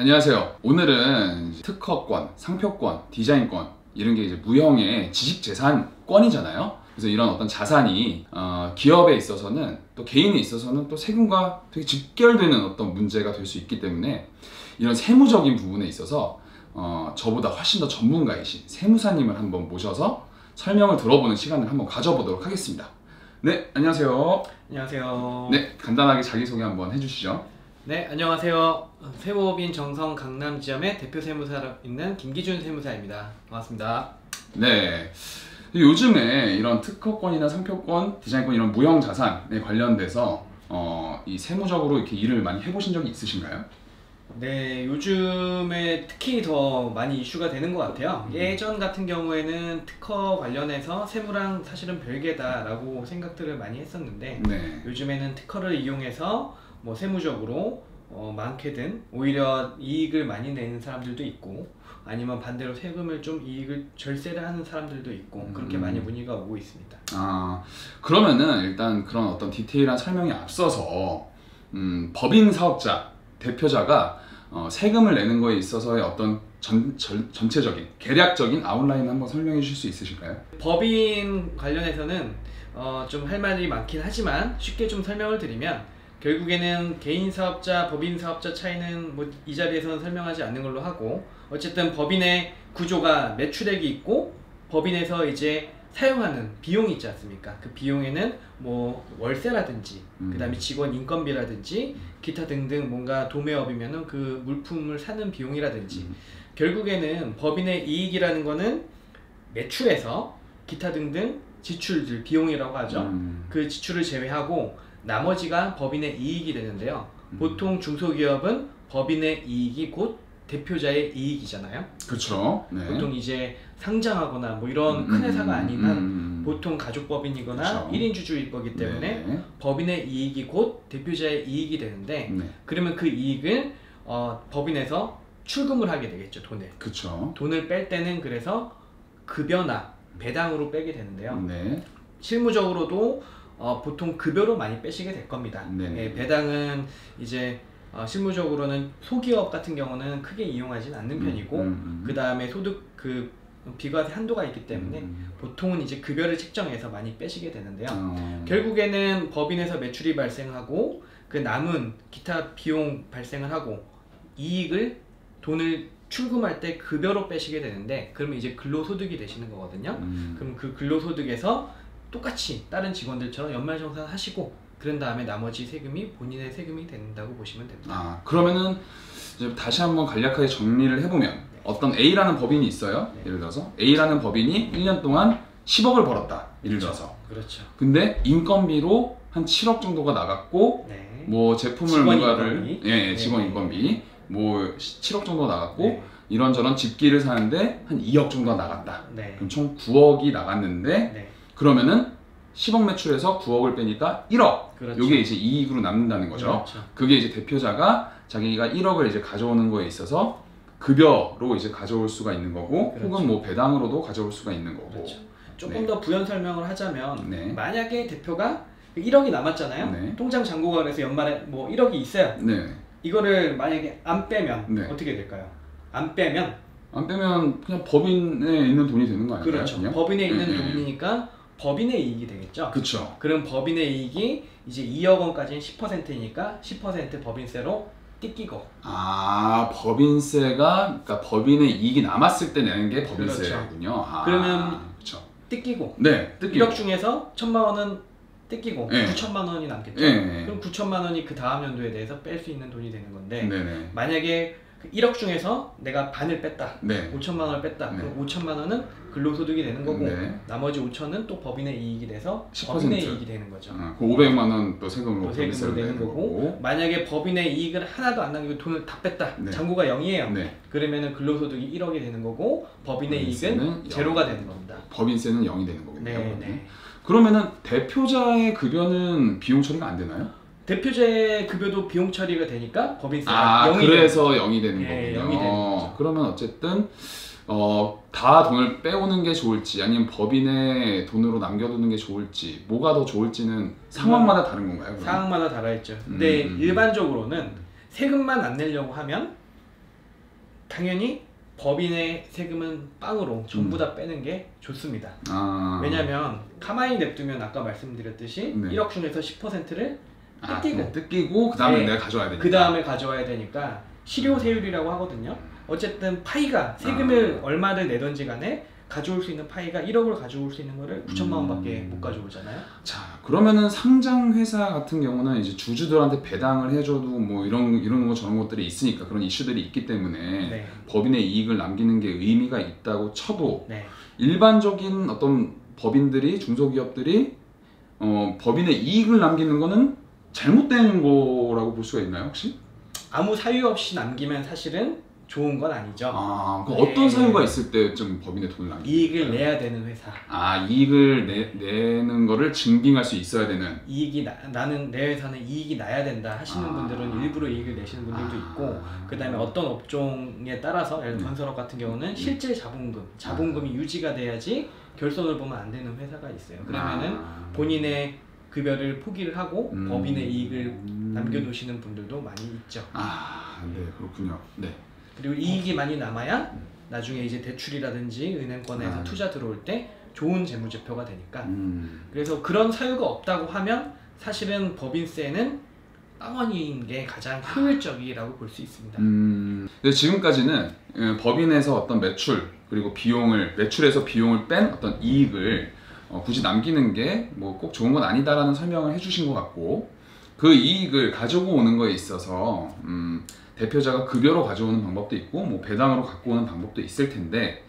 안녕하세요. 오늘은 특허권, 상표권, 디자인권 이런 게 이제 무형의 지식재산권이잖아요. 그래서 이런 어떤 자산이 기업에 있어서는 또 개인에 있어서는 또 세금과 되게 직결되는 어떤 문제가 될 수 있기 때문에 이런 세무적인 부분에 있어서 저보다 훨씬 더 전문가이신 세무사님을 한번 모셔서 설명을 들어보는 시간을 한번 가져보도록 하겠습니다. 네, 안녕하세요. 안녕하세요. 네, 간단하게 자기소개 한번 해주시죠. 네, 안녕하세요. 세무법인 정성 강남지점의 대표 세무사로 있는 김기준 세무사입니다. 반갑습니다. 네, 요즘에 이런 특허권이나 상표권, 디자인권 이런 무형 자산에 관련돼서 이 세무적으로 이렇게 일을 많이 해보신 적이 있으신가요? 네, 요즘에 특히 더 많이 이슈가 되는 것 같아요. 예전 같은 경우에는 특허 관련해서 세무랑 사실은 별개다라고 생각들을 많이 했었는데 네. 요즘에는 특허를 이용해서 뭐 세무적으로 많게든 오히려 이익을 많이 내는 사람들도 있고 아니면 반대로 세금을 좀 이익을 절세를 하는 사람들도 있고 그렇게 많이 문의가 오고 있습니다. 그러면은 일단 그런 어떤 디테일한 설명에 앞서서 법인 사업자, 대표자가 세금을 내는 거에 있어서의 어떤 전체적인 계략적인 아웃라인 한번 설명해 주실 수 있으실까요? 법인 관련해서는 좀 할 말이 많긴 하지만 쉽게 좀 설명을 드리면 결국에는 개인 사업자, 법인 사업자 차이는 뭐 이 자리에서는 설명하지 않는 걸로 하고 어쨌든 법인의 구조가 매출액이 있고 법인에서 이제 사용하는 비용이 있지 않습니까? 그 비용에는 뭐 월세라든지 그 다음에 직원 인건비라든지 기타 등등 뭔가 도매업이면은 그 물품을 사는 비용이라든지 결국에는 법인의 이익이라는 거는 매출에서 기타 등등 지출들 비용이라고 하죠. 그 지출을 제외하고 나머지가 법인의 이익이 되는데요. 보통 중소기업은 법인의 이익이 곧 대표자의 이익이잖아요. 그렇죠. 네. 보통 이제 상장하거나 뭐 이런 큰 회사가 아닌 한 보통 가족법인이거나 그쵸. 1인 주주일 거기 때문에 네. 법인의 이익이 곧 대표자의 이익이 되는데 네. 그러면 그 이익을 법인에서 출금을 하게 되겠죠. 그렇죠. 돈을 뺄 때는 그래서 급여나 배당으로 빼게 되는데요. 네. 실무적으로도 보통 급여로 많이 빼시게 될 겁니다. 네. 예, 배당은 이제 실무적으로는 소기업 같은 경우는 크게 이용하진 않는 편이고 그 다음에 소득 그 비과세 한도가 있기 때문에 보통은 이제 급여를 책정해서 많이 빼시게 되는데요. 결국에는 법인에서 매출이 발생하고 그 남은 기타 비용 발생을 하고 이익을 돈을 출금할 때 급여로 빼시게 되는데 그러면 이제 근로소득이 되시는 거거든요. 그럼 그 근로소득에서 똑같이 다른 직원들처럼 연말정산 하시고 그런 다음에 나머지 세금이 본인의 세금이 된다고 보시면 됩니다. 그러면은 이제 다시 한번 간략하게 정리를 해보면 어떤 A라는 법인이 있어요. 예를 들어서 A라는 법인이 1년 동안 10억을 벌었다. 예를 들어서. 그렇죠. 근데 인건비로 한 7억 정도가 나갔고 네. 뭐 제품을 직원 뭔가를 인건비. 예, 직원 인건비 뭐 7억 정도 나갔고 이런저런 집기를 사는데 한 2억 정도가 나갔다. 네. 그럼 총 9억이 나갔는데 네. 그러면은 10억 매출에서 9억을 빼니까 1억. 그렇죠. 이게 이제 이익으로 남는다는 거죠. 그렇죠. 그게 이제 대표자가 자기가 1억을 이제 가져오는 거에 있어서 급여로 이제 가져올 수가 있는 거고, 그렇죠. 혹은 뭐 배당으로도 가져올 수가 있는 거고. 그렇죠. 조금 네. 더 부연 설명을 하자면 네. 만약에 대표가 1억이 남았잖아요. 네. 통장 잔고가 그래서 연말에 뭐 1억이 있어요. 네. 이거를 만약에 안 빼면 네. 어떻게 될까요? 안 빼면 그냥 법인에 있는 돈이 되는 거 아닌가요? 그렇죠. 그냥? 법인에 있는 네. 돈이니까 법인의 이익이 되겠죠. 그렇죠. 그럼 법인의 이익이 이제 2억 원까지는 10%니까 10% 법인세로 띠끼고. 법인세가 그러니까 법인의 이익이 남았을 때 내는 게 법인세군요. 그러면 그렇죠. 띠끼고. 네, 뜯기고. 1억 중에서 1,000만 원은 띠끼고 네. 9천만 원이 남겠죠. 네. 그럼 9천만 원이 그 다음 연도에 대해서 뺄 수 있는 돈이 되는 건데 네네. 만약에 1억 중에서 내가 반을 뺐다. 네. 5천만 원을 뺐다. 네. 그럼 5천만 원은 근로소득이 되는 거고 네. 나머지 5천은 또 법인의 이익이 돼서 10%. 법인의 이익이 되는 거죠. 그 500만 원 또 세금으로 또 세금으로 내는 거고 만약에 법인의 이익을 하나도 안 남기고 돈을 다 뺐다. 네. 잔고가 0이에요. 네. 그러면 근로소득이 1억이 되는 거고 법인의 법인세는 이익은 제로가 되는 겁니다. 법인세는 0이 되는 거겠네요. 네, 네. 그러면은 대표자의 급여는 비용 처리가 안 되나요? 대표자의 급여도 비용 처리가 되니까 법인세가 0이 그래서 0이 되는 네, 거군요. 0이 되는 거죠. 그러면 어쨌든 다 돈을 빼오는 게 좋을지 아니면 법인의 돈으로 남겨두는 게 좋을지 뭐가 더 좋을지는 상황마다 다른 건가요? 그러면? 상황마다 달라있죠. 근데 일반적으로는 세금만 안 내려고 하면 당연히 법인의 세금은 빵으로 전부 다 빼는 게 좋습니다. 왜냐면 가만히 냅두면 아까 말씀드렸듯이 네. 1억 중에서 10%를 뜯기고 뜯기고 그 다음에 네. 내가 가져와야 되니까. 그 다음에 가져와야 되니까 실효세율이라고 하거든요. 어쨌든 파이가 세금을 얼마를 내던지 간에 가져올 수 있는 파이가 1억을 가져올 수 있는 거를 9천만 원밖에 못 가져오잖아요. 자, 그러면은 상장 회사 같은 경우는 이제 주주들한테 배당을 해줘도 뭐 이런 거 저런 것들이 있으니까 그런 이슈들이 있기 때문에 네. 법인의 이익을 남기는 게 의미가 있다고 쳐도 네. 일반적인 어떤 법인들이 중소기업들이 법인의 이익을 남기는 거는 잘못된 거라고 볼 수가 있나요, 혹시? 아무 사유 없이 남기면 사실은 좋은 건 아니죠. 그 네. 어떤 사유가 있을 때 좀 법인의 돈을 남기는 이익을 거예요? 내야 되는 회사. 이익을 내는 거를 증빙할 수 있어야 되는. 이익이 나는 내 회사는 이익이 나야 된다 하시는 분들은 일부러 이익을 내시는 분들도 있고, 그 다음에 어떤 업종에 따라서 예를 들어 건설업 같은 경우는 실제 자본금이 유지가 돼야지 결손을 보면 안 되는 회사가 있어요. 그러면은 본인의 급여를 포기를 하고 법인의 이익을 남겨두시는 분들도 많이 있죠. 네, 그렇군요. 네. 그리고 이익이 많이 남아야 나중에 이제 대출이라든지 은행권에서 투자 들어올 때 좋은 재무제표가 되니까. 그래서 그런 사유가 없다고 하면 사실은 법인세는 빵원인 게 가장 효율적이라고 볼 수 있습니다. 근데 지금까지는 법인에서 어떤 매출 그리고 매출에서 비용을 뺀 어떤 이익을 굳이 남기는 게 뭐 꼭 좋은 건 아니다라는 설명을 해주신 것 같고, 그 이익을 가지고 오는 거에 있어서 대표자가 급여로 가져오는 방법도 있고 뭐 배당으로 갖고 오는 방법도 있을 텐데,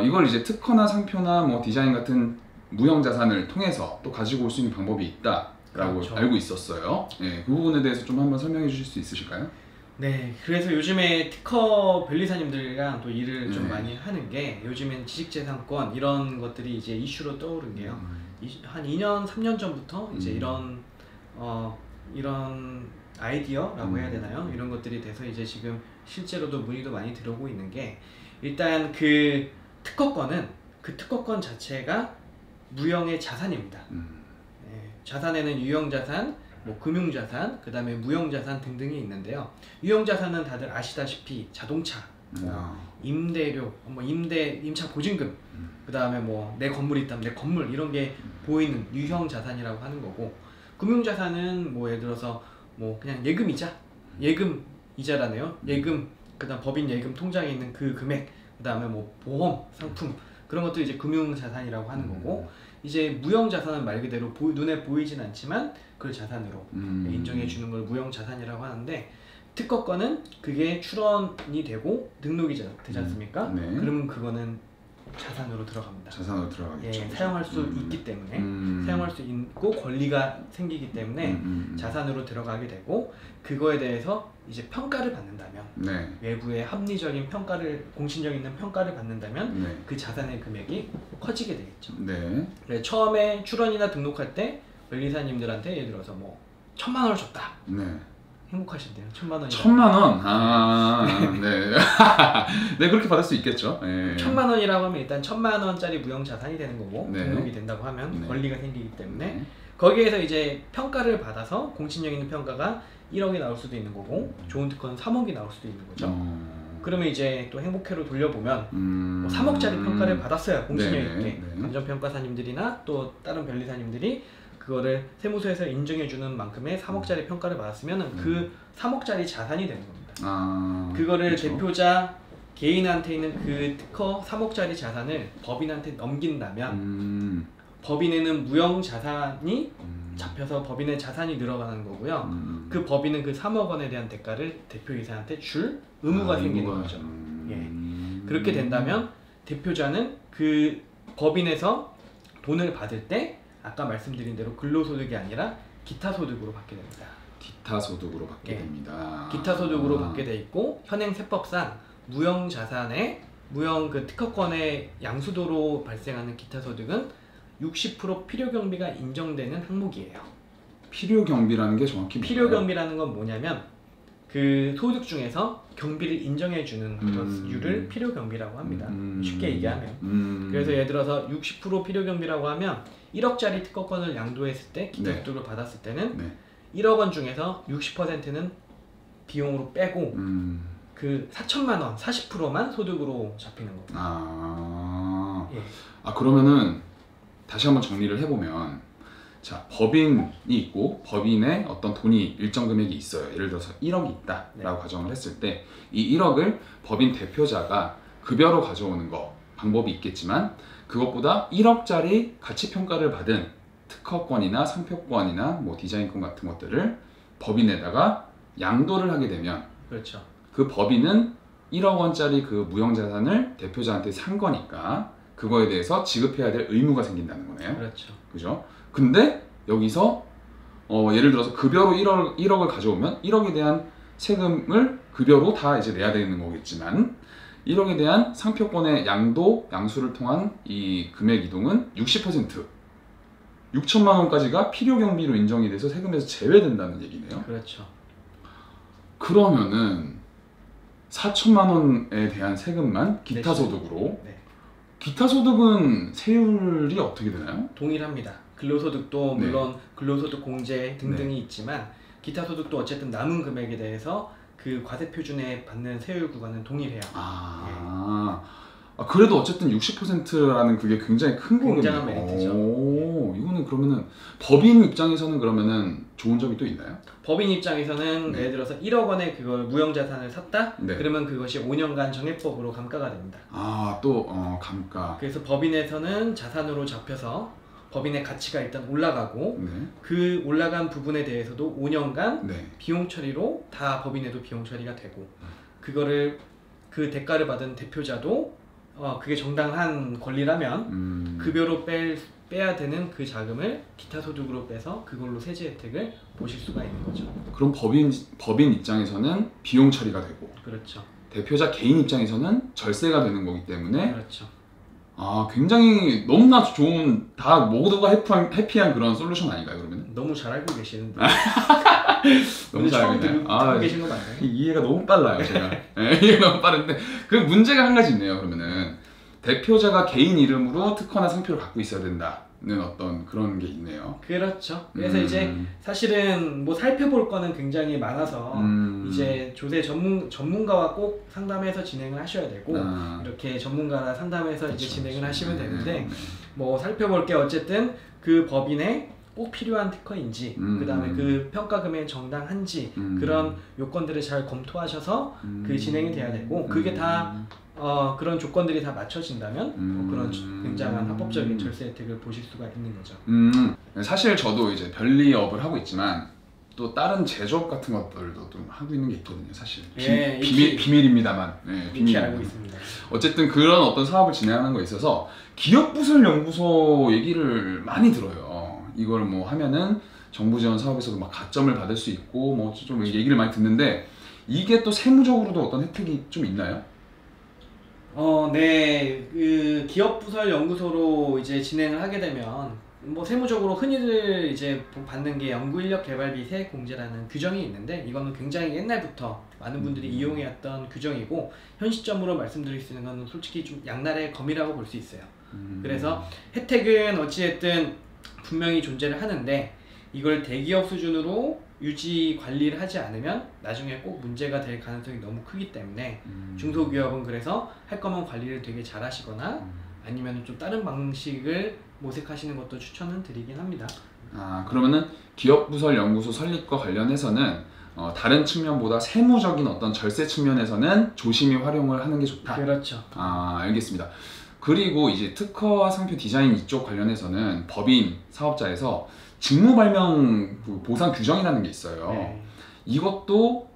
이걸 이제 특허나 상표나 뭐 디자인 같은 무형 자산을 통해서 또 가지고 올 수 있는 방법이 있다라고 그렇죠. 알고 있었어요. 네, 그 부분에 대해서 좀 한번 설명해 주실 수 있으실까요? 네, 그래서 요즘에 특허 변리사님들이랑 또 일을 좀 네. 많이 하는 게, 요즘엔 지식재산권 이런 것들이 이제 이슈로 떠오른 게요. 한 2년, 3년 전부터 이제 이런 아이디어라고 해야 되나요? 이런 것들이 돼서 이제 지금 실제로도 문의도 많이 들어오고 있는 게, 일단 그 특허권 자체가 무형의 자산입니다. 네, 자산에는 유형자산, 뭐 금융자산, 그 다음에 무형자산 등등이 있는데요. 유형자산은 다들 아시다시피 자동차, 임대료, 뭐 임차 보증금, 그 다음에 뭐 내 건물이 있다면 내 건물, 이런 게 보이는 유형자산이라고 하는 거고, 금융자산은 뭐 예를 들어서 뭐 그냥 예금 이자라네요. 예금, 그 다음 법인 예금 통장에 있는 그 금액, 그 다음에 뭐 보험 상품, 그런 것도 이제 금융자산이라고 하는 거고, 이제 무형자산은 말 그대로 눈에 보이진 않지만 그걸 자산으로 인정해 주는 걸 무형자산이라고 하는데, 특허권은 그게 출원이 되고 등록이 되지 않습니까? 그러면 그거는 자산으로 들어갑니다. 자산으로 들어가겠죠. 사용할 수 있기 때문에, 사용할 수 있고 권리가 생기기 때문에 자산으로 들어가게 되고, 그거에 대해서 이제 평가를 받는다면, 외부의 합리적인 평가를, 공신력 있는 평가를 받는다면 그 자산의 금액이 커지게 되겠죠. 그래서 처음에 출원이나 등록할 때 변리사님들한테 예를 들어서 뭐 1,000만 원을 줬다. 행복하신대요. 1,000만 원이. 1,000만 원? 네. 네, 그렇게 받을 수 있겠죠. 1,000만 원이라고 하면 일단 1,000만 원짜리 무형 자산이 되는 거고, 등록이 된다고 하면 권리가 생기기 때문에 거기에서 이제 평가를 받아서 공신력 있는 평가가 1억이 나올 수도 있는 거고, 좋은 특허는 3억이 나올 수도 있는 거죠. 그러면 이제 또 행복회로 돌려보면 뭐 3억짜리 평가를 받았어요. 공신력 있게. 안전평가사님들이나 또 다른 변리사님들이 그거를 세무서에서 인정해주는 만큼의 3억짜리 평가를 받았으면 그 3억짜리 자산이 되는 겁니다. 그거를 그렇죠. 대표자 개인한테 있는 그 특허 3억짜리 자산을 법인한테 넘긴다면 법인에는 무형 자산이 잡혀서 법인의 자산이 늘어가는 거고요. 그 법인은 그 3억 원에 대한 대가를 대표이사한테 줄 의무가 생기는 거죠. 그렇게 된다면 대표자는 그 법인에서 돈을 받을 때 아까 말씀드린 대로 근로소득이 아니라 기타소득으로 받게 됩니다. 기타소득으로 받게 됩니다. 기타소득으로 받게 돼 있고, 현행세법상 무형자산의 무형 특허권의 양수도로 발생하는 기타소득은 60% 필요경비가 인정되는 항목이에요. 필요경비라는 게 정확히 뭔가요? 필요경비라는 건 뭐냐면 그 소득 중에서 경비를 인정해주는 율을 필요경비라고 합니다. 쉽게 얘기하면. 그래서 예를 들어서 60% 필요경비라고 하면 1억짜리 특허권을 양도했을 때, 기타소득을 받았을 때는 1억 원 중에서 60%는 비용으로 빼고 그 4천만 원 40%만 소득으로 잡히는 겁니다. 예. 그러면은 다시 한번 정리를 해보면, 자, 법인이 있고 법인의 어떤 돈이 일정 금액이 있어요. 예를 들어서 1억이 있다라고 네. 가정을 했을 때 이 1억을 법인 대표자가 급여로 가져오는 거 방법이 있겠지만, 그것보다 1억짜리 가치평가를 받은 특허권이나 상표권이나 뭐 디자인권 같은 것들을 법인에다가 양도를 하게 되면, 그렇죠. 그 법인은 1억 원짜리 그 무형자산을 대표자한테 산 거니까 그거에 대해서 지급해야 될 의무가 생긴다는 거네요. 그렇죠. 그죠? 근데 여기서 예를 들어서 급여로 1억을 가져오면 1억에 대한 세금을 급여로 다 이제 내야 되는 거겠지만, 1억에 대한 상표권의 양수를 통한 이 금액 이동은 60%, 6천만 원까지가 필요 경비로 인정이 돼서 세금에서 제외된다는 얘기네요. 그렇죠. 그러면은 4천만 원에 대한 세금만 기타 네. 소득으로, 네. 기타 소득은 세율이 어떻게 되나요? 동일합니다. 근로소득도 네. 물론 근로소득 공제 등등이 있지만 기타 소득도 어쨌든 남은 금액에 대해서 그 과세 표준에 받는 세율 구간은 동일해요. 그래도 어쨌든 60%라는 그게 굉장히 큰 거겠네요. 굉장한 메리트죠. 이거는 그러면은 법인 입장에서는 그러면은 좋은 점이 또 있나요? 법인 입장에서는 네. 예를 들어서 1억 원의 그걸 무형자산을 샀다? 네. 그러면 그것이 5년간 정액법으로 감가가 됩니다. 또 감가. 그래서 법인에서는 자산으로 잡혀서 법인의 가치가 일단 올라가고, 네. 그 올라간 부분에 대해서도 5년간 네. 비용 처리로 다 법인에도 비용 처리가 되고, 그거를 그 대가를 받은 대표자도 그게 정당한 권리라면 급여로 빼야 되는 그 자금을 기타 소득으로 빼서 그걸로 세제 혜택을 보실 수가 있는 거죠. 그럼 법인 입장에서는 비용 처리가 되고, 그렇죠. 대표자 개인 입장에서는 절세가 되는 거기 때문에 그렇죠. 굉장히 너무나 좋은, 다 모두가 해피한 그런 솔루션 아닌가요, 그러면? 너무 잘 알고 계시는데. 너무 잘 알고 있네요. 듣고 계신 거 맞나요? 이해가 너무 빨라요, 제가. 네, 이해가 너무 빠른데, 그 문제가 한 가지 있네요. 그러면은 대표자가 개인 이름으로 특허나 상표를 갖고 있어야 된다는 어떤 그런 게 있네요. 그렇죠. 그래서 이제 사실은 뭐 살펴볼 거는 굉장히 많아서 이제 조세 전문가와 꼭 상담해서 진행을 하셔야 되고, 이렇게 전문가나 상담해서 이제 진행을 하시면 되는데, 뭐 살펴볼 게 어쨌든 그 법인에 꼭 필요한 특허인지, 그 다음에 그 평가 금액이 정당한지, 그런 요건들을 잘 검토하셔서 그 진행이 돼야 되고, 그게 다 그런 조건들이 다 맞춰진다면 그런 굉장한 합법적인 절세 혜택을 보실 수가 있는 거죠. 사실 저도 이제 별리업을 하고 있지만 또 다른 제조업 같은 것들도 좀 하고 있는 게 있거든요, 사실. 비밀입니다만. 네, 익히 알고 있습니다. 어쨌든 그런 어떤 사업을 진행하는 거에 있어서 기업부설연구소 얘기를 많이 들어요. 이걸 뭐 하면은 정부 지원 사업에서도 막 가점을 받을 수 있고 뭐 좀 얘기를 많이 듣는데, 이게 또 세무적으로도 어떤 혜택이 좀 있나요? 네. 그 기업부설 연구소로 이제 진행을 하게 되면 뭐 세무적으로 흔히들 이제 받는 게 연구인력 개발비 세액 공제라는 규정이 있는데, 이거는 굉장히 옛날부터 많은 분들이 이용해왔던 규정이고, 현 시점으로 말씀드릴 수 있는 건 솔직히 좀 양날의 검이라고 볼 수 있어요. 그래서 혜택은 어찌됐든 분명히 존재를 하는데, 이걸 대기업 수준으로 유지 관리를 하지 않으면 나중에 꼭 문제가 될 가능성이 너무 크기 때문에 중소기업은 그래서 할 거면 관리를 되게 잘 하시거나 아니면 좀 다른 방식을 모색하시는 것도 추천은 드리긴 합니다. 그러면은 기업부설연구소 설립과 관련해서는 다른 측면보다 세무적인 어떤 절세 측면에서는 조심히 활용을 하는 게 좋다. 그렇죠. 알겠습니다. 그리고 이제 특허와 상표 디자인 이쪽 관련해서는 법인 사업자에서 직무발명 보상 규정이라는 게 있어요. 네. 이것도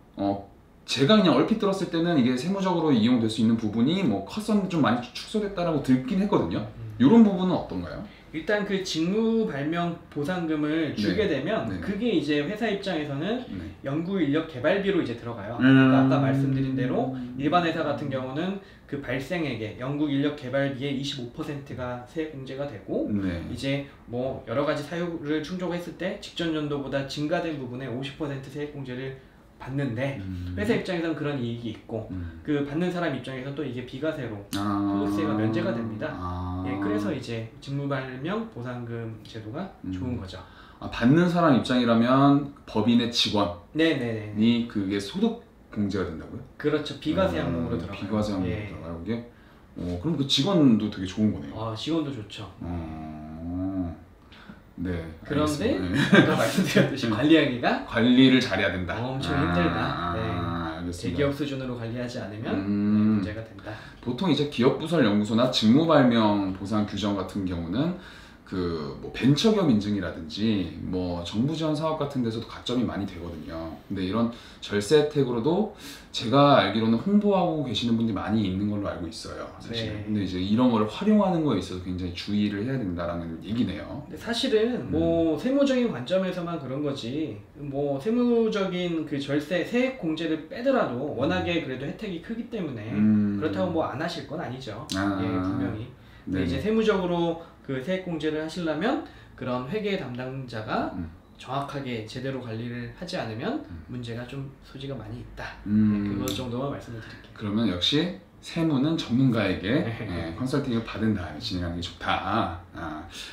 제가 그냥 얼핏 들었을 때는 이게 세무적으로 이용될 수 있는 부분이 뭐 컸었는데 좀 많이 축소됐다라고 듣긴 했거든요. 이런 부분은 어떤가요? 일단 그 직무 발명 보상금을 주게 되면 그게 이제 회사 입장에서는 연구 인력 개발비로 이제 들어가요. 그러니까 아까 말씀드린 대로 일반 회사 같은 경우는 그 발생액의 연구 인력 개발비의 25%가 세액 공제가 되고, 이제 뭐 여러 가지 사유를 충족했을 때 직전 연도보다 증가된 부분에 50% 세액 공제를 받는데, 회사 입장에서는 그런 이익이 있고, 그 받는 사람 입장에서는 또 이게 비과세로 소득세가 면제가 됩니다. 그래서 이제 직무발명 보상금 제도가 좋은 거죠. 받는 사람 입장이라면 법인의 직원이 네네네. 그게 소득 공제가 된다고요? 그렇죠. 비과세 항목으로 들어가요. 비과세 항목으로 예. 들어가요, 그게? 그럼 그 직원도 되게 좋은 거네요. 직원도 좋죠. 네. 그런데 알겠습니다. 아까 말씀드렸듯이 관리하기가 관리를 잘해야 된다. 엄청 힘들다. 네. 알겠습니다. 대기업 수준으로 관리하지 않으면 문제가 된다. 보통 이제 기업부설연구소나 직무발명 보상 규정 같은 경우는 그 뭐 벤처기업 인증이라든지 뭐 정부 지원 사업 같은 데서도 가점이 많이 되거든요. 근데 이런 절세 혜택으로도 제가 알기로는 홍보하고 계시는 분들이 많이 있는 걸로 알고 있어요, 사실. 네. 근데 이제 이런 걸 활용하는 거에 있어서 굉장히 주의를 해야 된다라는 얘기네요. 근데 사실은 뭐 세무적인 관점에서만 그런 거지 뭐 세무적인 그 절세 세액 공제를 빼더라도 워낙에 그래도 혜택이 크기 때문에 그렇다고 뭐 안 하실 건 아니죠. 예, 분명히. 근데 이제 세무적으로 그 세액 공제를 하시려면 그런 회계 담당자가 정확하게 제대로 관리를 하지 않으면 문제가 좀 소지가 많이 있다. 네, 그것 정도만 말씀을 드릴게요. 그러면 역시 세무는 전문가에게 컨설팅을 받은 다음에 진행하는 게 좋다.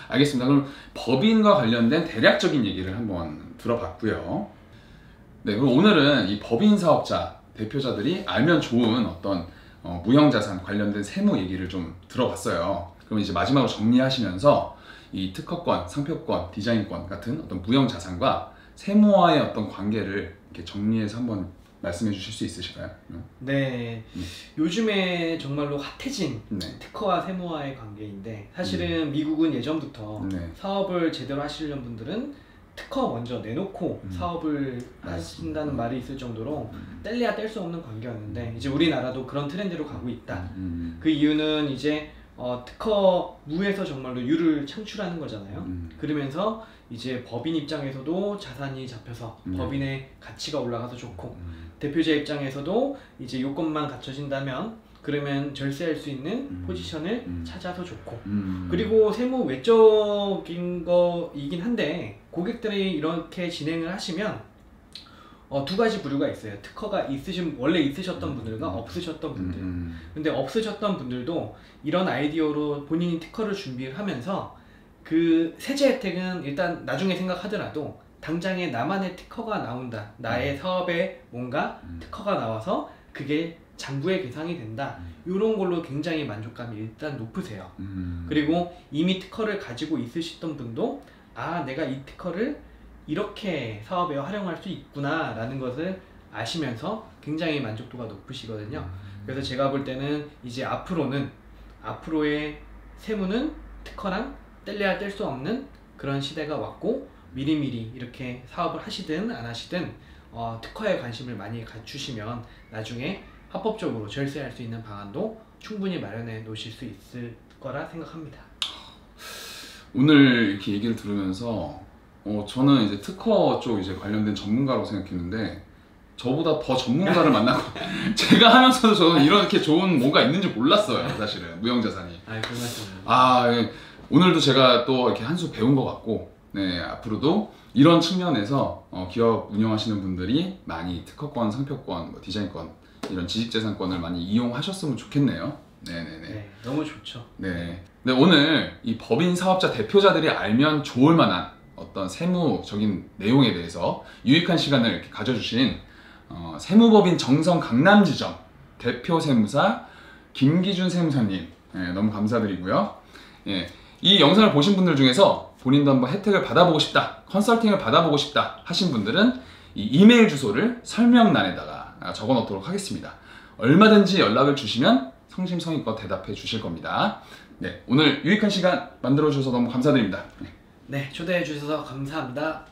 알겠습니다. 그럼 법인과 관련된 대략적인 얘기를 한번 들어봤고요. 네, 그럼 오늘은 이 법인 사업자 대표자들이 알면 좋은 어떤 무형자산 관련된 세무 얘기를 좀 들어봤어요. 그럼 이제 마지막으로 정리하시면서 이 특허권, 상표권, 디자인권 같은 어떤 무형자산과 세무와의 어떤 관계를 이렇게 정리해서 한번 말씀해 주실 수 있으실까요? 네, 요즘에 정말로 핫해진 네. 특허와 세무와의 관계인데 사실은 미국은 예전부터 사업을 제대로 하시려는 분들은 특허 먼저 내놓고 사업을 하신다는 말이 있을 정도로 뗄래야 뗄 수 없는 관계였는데 이제 우리나라도 그런 트렌드로 가고 있다. 그 이유는 이제 특허 무에서 정말로 유를 창출하는 거잖아요. 그러면서 이제 법인 입장에서도 자산이 잡혀서 법인의 가치가 올라가서 좋고 대표자 입장에서도 이제 요건만 갖춰진다면 그러면 절세할 수 있는 포지션을 찾아서 좋고 그리고 세무 외적인 거이긴 한데 고객들이 이렇게 진행을 하시면 두 가지 부류가 있어요. 특허가 원래 있으셨던 분들과 없으셨던 분들. 근데 없으셨던 분들도 이런 아이디어로 본인이 특허를 준비를 하면서 그 세제 혜택은 일단 나중에 생각하더라도 당장에 나만의 특허가 나온다. 나의 사업에 뭔가 특허가 나와서 그게 장부에 계상이 된다. 이런 걸로 굉장히 만족감이 일단 높으세요. 그리고 이미 특허를 가지고 있으시던 분도 내가 이 특허를 이렇게 사업에 활용할 수 있구나 라는 것을 아시면서 굉장히 만족도가 높으시거든요. 그래서 제가 볼 때는 이제 앞으로의 세무는 특허랑 뗄래야 뗄 수 없는 그런 시대가 왔고 미리미리 이렇게 사업을 하시든 안 하시든 특허에 관심을 많이 갖추시면 나중에 합법적으로 절세할 수 있는 방안도 충분히 마련해 놓으실 수 있을 거라 생각합니다. 오늘 이렇게 얘기를 들으면서 저는 이제 특허 쪽 이제 관련된 전문가라고 생각했는데 저보다 더 전문가를 만나고 제가 하면서도 저는 이렇게 좋은 뭐가 있는지 몰랐어요, 사실은 무형자산이. 그 말씀입니다. 예. 오늘도 제가 또 이렇게 한 수 배운 것 같고, 네, 앞으로도 이런 측면에서 기업 운영하시는 분들이 많이 특허권, 상표권, 뭐 디자인권 이런 지식재산권을 많이 이용하셨으면 좋겠네요. 네네네. 네, 너무 좋죠. 네. 네, 오늘 이 법인 사업자 대표자들이 알면 좋을 만한 어떤 세무적인 내용에 대해서 유익한 시간을 이렇게 가져주신 세무법인 정성 강남지점 대표 세무사 김기준 세무사님, 너무 감사드리고요. 이 영상을 보신 분들 중에서 본인도 한번 혜택을 받아보고 싶다, 컨설팅을 받아보고 싶다 하신 분들은 이 이메일 주소를 설명란에다가 적어 놓도록 하겠습니다. 얼마든지 연락을 주시면 성심성의껏 대답해 주실 겁니다. 네, 오늘 유익한 시간 만들어 주셔서 너무 감사드립니다. 네, 초대해 주셔서 감사합니다.